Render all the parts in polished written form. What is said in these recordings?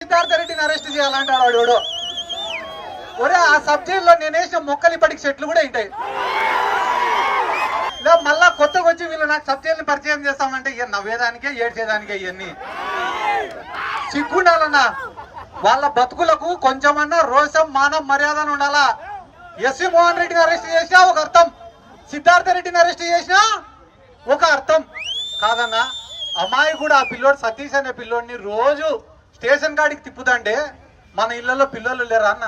సిద్ధార్థ రెడ్డిని అరెస్ట్ చేయాలంటాడు వాడు. ఒరే ఆ సబ్జెక్ట్లో నేను వేసిన మొక్కలు ఇప్పటికి చెట్లు కూడా ఉంటాయి. మళ్ళా కొత్తగా వచ్చి వీళ్ళు నాకు సబ్జెక్ట్ని పరిచయం చేస్తామంటే ఇక నవ్వేదానికే ఏడ్చేదానికే ఇవన్నీ సిగ్గుండాలన్నా. వాళ్ళ బతుకులకు కొంచెమన్నా రోషం మానం మర్యాద ఉండాలా. ఎస్వి మోహన్ రెడ్డిని అరెస్ట్ చేసినా ఒక అర్థం, సిద్ధార్థ రెడ్డిని అరెస్ట్ చేసినా ఒక అర్థం కాదన్నా. అమ్మాయి కూడా ఆ పిల్లోడు సతీష్ అనే పిల్లోడిని రోజు స్టేషన్ కాడికి తిప్పుతాంటే మన ఇళ్లలో పిల్లలు లేరా అన్న?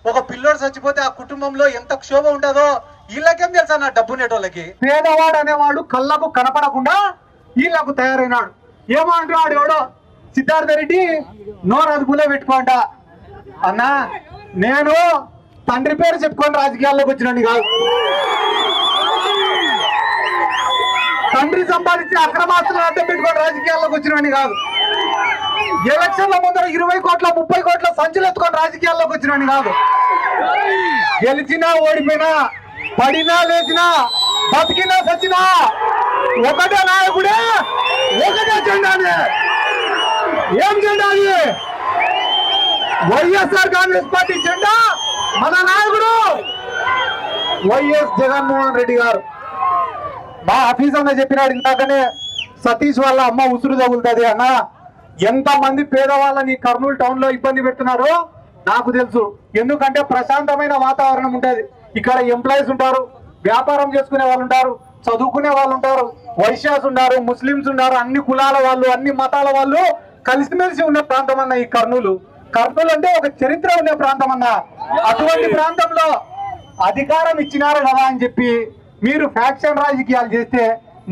ఒక పిల్లోడు చచ్చిపోతే ఆ కుటుంబంలో ఎంత క్షోభ ఉంటుందో వీళ్ళకేం తెలుసా నా డబ్బు నేటోళ్ళకి. పేదవాడు అనేవాడు కళ్ళకు కనపడకుండా వీళ్ళకు తయారైనాడు. ఏమో అంటున్నాడు ఎవడో సిద్ధార్థ రెడ్డి నోరు అదుపులో పెట్టుకోంట. అన్నా నేను తండ్రి పేరు చెప్పుకొని రాజకీయాల్లోకి వచ్చినండి కాదు, తండ్రి సంపాదించి అక్రమాస్తులు అడ్డం పెట్టుకొని రాజకీయాల్లోకి వచ్చినవాడిని కాదు, ఎలక్షన్ల ముందర 20 కోట్ల 30 కోట్ల సంచులు ఎత్తుకొని రాజకీయాల్లోకి వచ్చినవాడిని కాదు. గెలిచినా ఓడిపోయినా పడినా లేచినా బతికినా సచ్చినా ఒకటే నాయకుడే, ఒకటే జెండానే. ఏం జెండా అది? వైఎస్ఆర్ కాంగ్రెస్ పార్టీ జెండా. మన నాయకుడు వైఎస్ జగన్మోహన్ రెడ్డి గారు. మా ఆఫీస్ అన్న చెప్పినాడు ఇందాకనే, సతీష్ వాళ్ళ అమ్మ ఉసురు తగులుతుంది అన్న. ఎంత మంది పేదవాళ్ళని కర్నూలు టౌన్ లో ఇబ్బంది పెడుతున్నారో నాకు తెలుసు. ఎందుకంటే ప్రశాంతమైన వాతావరణం ఉంటుంది. ఇక్కడ ఎంప్లాయీస్ ఉంటారు, వ్యాపారం చేసుకునే వాళ్ళు ఉంటారు, చదువుకునే వాళ్ళు ఉంటారు, వైశ్యాస్ ఉన్నారు, ముస్లింస్ ఉన్నారు, అన్ని కులాల వాళ్ళు అన్ని మతాల వాళ్ళు కలిసిమెలిసి ఉన్న ప్రాంతం అన్న ఈ కర్నూలు. కర్నూలు అంటే ఒక చరిత్ర ఉండే ప్రాంతం అన్న. అటువంటి ప్రాంతంలో అధికారం ఇచ్చినారు కదా అని చెప్పి మీరు ఫ్యాక్షన్ రాజకీయాలు చేస్తే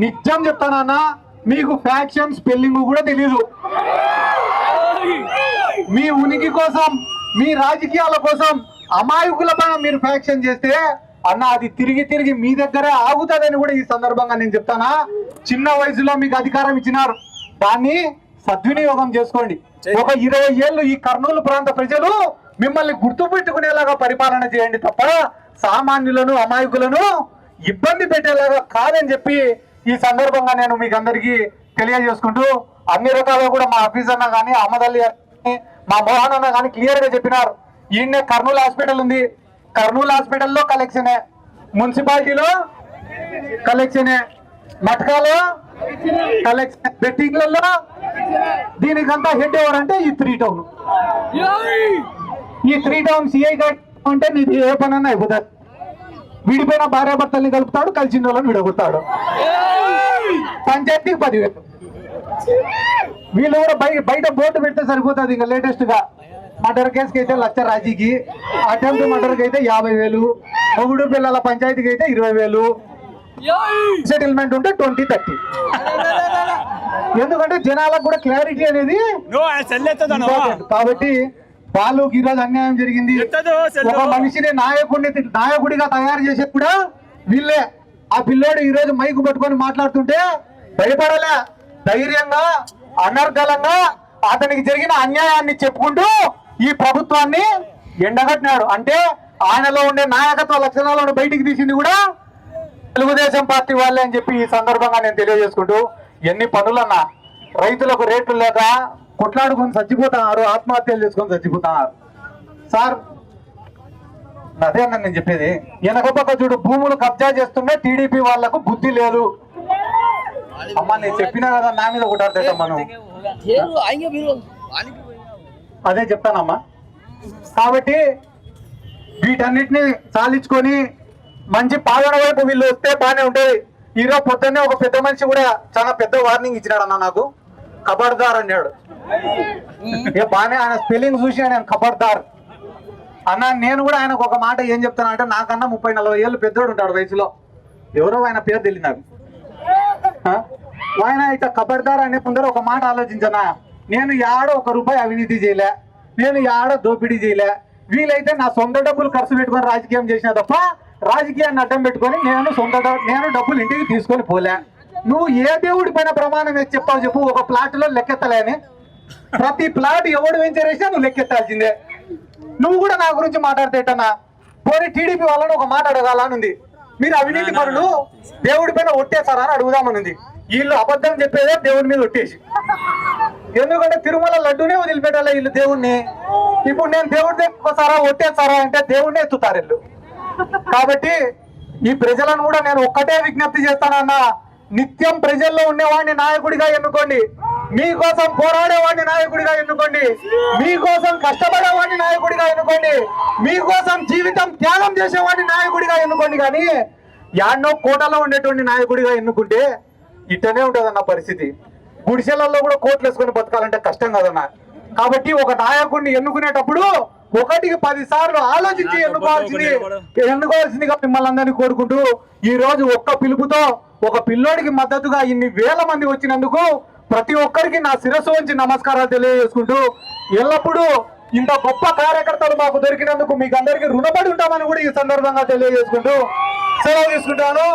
నిజం చెప్తానన్నా, మీకు ఫ్యాక్షన్ స్పెల్లింగ్ కూడా తెలీదు. మీ ఉనికి కోసం మీ రాజకీయాల కోసం అమాయకుల పైన మీరు ఫ్యాక్షన్ చేస్తే అన్న అది తిరిగి తిరిగి మీ దగ్గరే ఆగుతుందని కూడా ఈ సందర్భంగా నేను చెప్తానా. చిన్న వయసులో మీకు అధికారం ఇచ్చినారు, దాన్ని సద్వినియోగం చేసుకోండి. ఒక 20 ఏళ్ళు ఈ కర్నూలు ప్రాంత ప్రజలు మిమ్మల్ని గుర్తుపెట్టుకునేలాగా పరిపాలన చేయండి తప్ప సామాన్యులను అమాయకులను ఇబ్బంది పెట్టేలాగా కాదని చెప్పి ఈ సందర్భంగా నేను మీకు అందరికీ తెలియజేసుకుంటూ, అన్ని రకాలుగా కూడా మా ఆఫీస్ అన్న కానీ అహ్మద్ అలీ కానీ మా మోహన్ అన్న కానీ క్లియర్ గా చెప్పినారు. ఈయన్నే కర్నూలు హాస్పిటల్ ఉంది, కర్నూలు హాస్పిటల్లో కలెక్షనే, మున్సిపాలిటీలో కలెక్షనే, మట్కాలో కలెక్షన్, బెట్టింగ్లలో దీనికంతా హెడ్ ఎవరంటే ఈ 3 టౌన్. ఈ 3 టౌన్ సిఐ అంటే నీది ఏ పని అన్నా అయిపోతుంది. విడిపోయిన భార్యాభర్తల్ని కలుపుతాడు, కలిసిన వాళ్ళని విడగొడతాడు. పంచాయతీకి 10,000. వీళ్ళు కూడా బయట బోర్డు పెడితే సరిపోతుంది. ఇంకా లేటెస్ట్ గా మర్డర్ కేసుకి అయితే 1,00,000 రాజీకి, అటెంప్ట్ మర్డర్కి అయితే 50,000, మొగుడు పిల్లల పంచాయతీకి అయితే 20,000, సెటిల్మెంట్ ఉంటే 20-30. ఎందుకంటే జనాలకు కూడా క్లారిటీ అనేది. కాబట్టి వాళ్ళకి ఈరోజు అన్యాయం జరిగింది. ఒక మనిషిని నాయకుడిగా తయారు చేసే కూడా వీళ్ళే. ఆ పిల్లోడు ఈరోజు మైకు పట్టుకొని మాట్లాడుతుంటే భయపడలే, ధైర్యంగా అనర్గళంగా అతనికి జరిగిన అన్యాయాన్ని చెప్పుకుంటూ ఈ ప్రభుత్వాన్ని ఎండగట్టినాడు. అంటే ఆయనలో ఉండే నాయకత్వ లక్షణాలను బయటికి తీసింది కూడా తెలుగుదేశం పార్టీ వాళ్ళే అని చెప్పి ఈ సందర్భంగా నేను తెలియజేసుకుంటూ, ఎన్ని పనులన్నా రైతులకు రేట్లు లేక కొట్లాడుకొని చచ్చిపోతున్నారు, ఆత్మహత్యలు చేసుకొని చచ్చిపోతున్నారు. సార్ అదే అన్న నేను చెప్పేది. వెనక పక్క చూడు, భూములు కబ్జా చేస్తుంటే టీడీపీ వాళ్లకు బుద్ధి లేదు. అమ్మా నేను చెప్పినా కదా, నా మీద కొట్టాడుతా మనం, అదే చెప్తానమ్మా. కాబట్టి వీటన్నిటిని సాధించుకొని మంచి పాలన వైపు వీళ్ళు వస్తే బాగానే ఉంటుంది. ఈరోజు పొద్దున్నే ఒక పెద్ద మనిషి కూడా చాలా పెద్ద వార్నింగ్ ఇచ్చినాడు అన్న నాకు, ఖబర్దార్ అన్నాడు. ఇక బాగానే ఆయన స్పెల్లింగ్ చూసి ఆయన ఖబర్దార్ అన్న. నేను కూడా ఆయనకు ఒక మాట ఏం చెప్తాను అంటే, నాకన్నా 30-40 ఏళ్ళు పెద్దోడు ఉంటాడు వయసులో, ఎవరో ఆయన పేరు తెలియదు నాకు. ఆయన ఇట్లా ఖబర్దార్ అనే ముందర ఒక మాట ఆలోచించనా, నేను యాడో 1 రూపాయి అవినీతి చేయలే, నేను యాడో దోపిడీ చేయలే, వీలైతే నా సొంత డబ్బులు ఖర్చు పెట్టుకొని రాజకీయం చేసినా తప్ప రాజకీయాన్ని అడ్డం పెట్టుకొని నేను డబ్బులు ఇంటికి తీసుకొని పోలే. నువ్వు ఏ దేవుడి పైన ప్రమాణం వేసి చెప్తావు చెప్పు? ఒక ప్లాట్ లో లెక్కెత్తలేని, ప్రతి ప్లాట్ ఎవడు వెంచరేసినా నువ్వు లెక్కెత్తాల్సిందే. నువ్వు కూడా నా గురించి మాట్లాడితేటన్నా పోనీ టీడీపీ వాళ్ళని ఒక మాట అడగాలనుంది. మీరు అవినీతి పనులు దేవుడి పైన ఒట్టేస్తారా అని అడుగుదామనుంది. వీళ్ళు అబద్ధం చెప్పేదే దేవుడి మీద ఒట్టేసి ఎందుకంటే తిరుమల లడ్డునే వదిలిపెట్టాలి వీళ్ళు దేవుణ్ణి. ఇప్పుడు నేను దేవుడి దగ్గరికి వస్తారా ఒట్టేస్తారా అంటే దేవుణ్ణి ఎత్తుతారు వీళ్ళు. కాబట్టి ఈ ప్రజలను కూడా నేను ఒక్కటే విజ్ఞప్తి చేస్తానన్నా, నిత్యం ప్రజల్లో ఉండేవాడిని నాయకుడిగా ఎన్నుకోండి, మీకోసం పోరాడేవాడిని నాయకుడిగా ఎన్నుకోండి, మీకోసం కష్టపడేవాడిని నాయకుడిగా ఎన్నుకోండి, మీకోసం జీవితం త్యాగం చేసేవాడిని నాయకుడిగా ఎన్నుకోండి. కానీ యాడ్నో కోటలో ఉండేటువంటి నాయకుడిగా ఎన్నుకుంటే ఇట్టనే ఉంటుందన్న పరిస్థితి. గుడిసెలలో కూడా కోట్లు వేసుకొని బతకాలంటే కష్టం కదన్న. కాబట్టి ఒక నాయకుడిని ఎన్నుకునేటప్పుడు 1కి 10 సార్లు ఆలోచించి ఎన్నుకోవాల్సిందిగా మిమ్మల్ని అందరినీ కోరుకుంటూ, ఈ రోజు ఒక్క పిలుపుతో ఒక పిల్లోడికి మద్దతుగా ఇన్ని వేల మంది వచ్చినందుకు ప్రతి ఒక్కరికి నా శిరస్సు వంచి నమస్కారాలు తెలియజేసుకుంటూ, ఎల్లప్పుడూ ఇంత గొప్ప కార్యకర్తలు మాకు దొరికినందుకు మీకు అందరికీ రుణపడి ఉంటామని కూడా ఈ సందర్భంగా తెలియజేసుకుంటూ సెలవు తీసుకుంటాను.